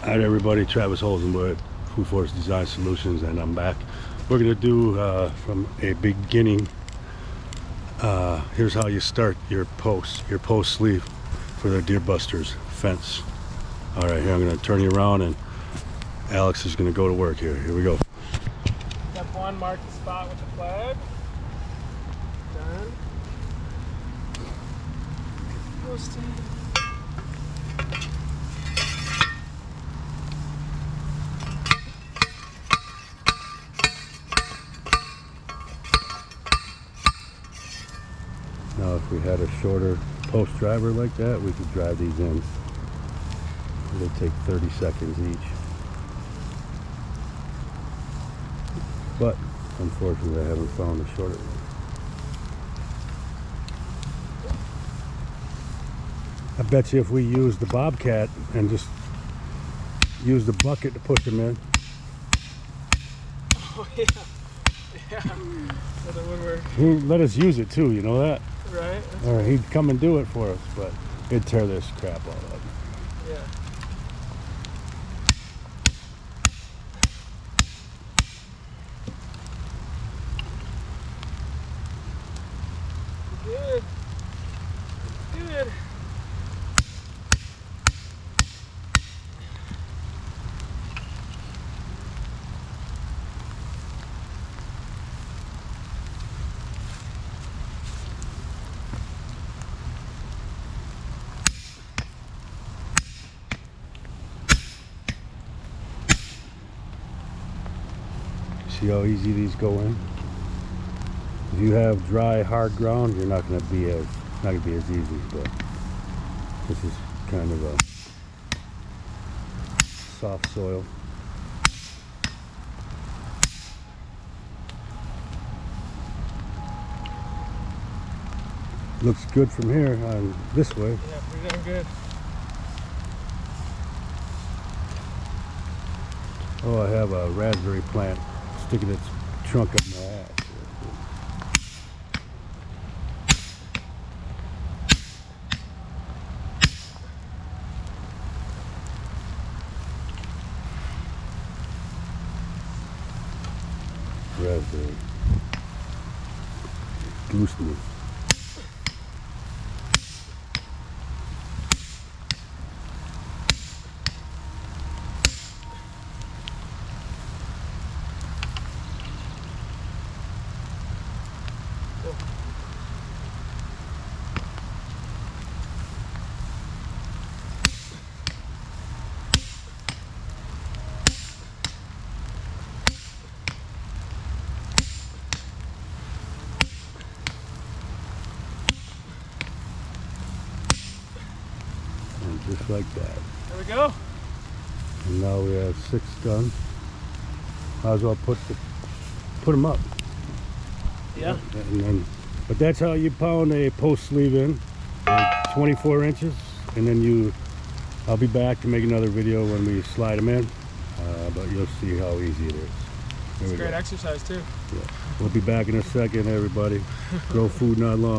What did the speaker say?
Alright everybody, Travis Holzem with Food Forest Design Solutions, and I'm back. We're going to do from a beginning. Here's how you start your post sleeve for the Deerbusters Fence. Alright, here I'm going to turn you around and Alex is going to go to work here. Here we go. Step one, mark the spot with the flag. Done. Posting. Now if we had a shorter post driver like that, we could drive these in. They take 30 seconds each. But unfortunately I haven't found a shorter one. I bet you if we use the Bobcat and just use the bucket to push them in. Oh yeah. Yeah. So that would work. He let us use it too, you know that? Right? Or he'd come and do it for us, but it'd tear this crap all up. Yeah. Good. Good. See how easy these go in? If you have dry, hard ground, you're not going to be as easy. But this is kind of a soft soil. Looks good from here on this way. Yeah, pretty damn good. Oh, I have a raspberry plant sticking its trunk up my ass. Raspberry. Goose meat. And just like that. There we go. And now we have 6 done. Might as well put them up. Yeah. And then, but that's how you pound a post sleeve in, 24 inches, and then I'll be back to make another video when we slide them in, but you'll see how easy it is. It's a great exercise too. Yeah. We'll be back in a second, everybody. Grow food not long.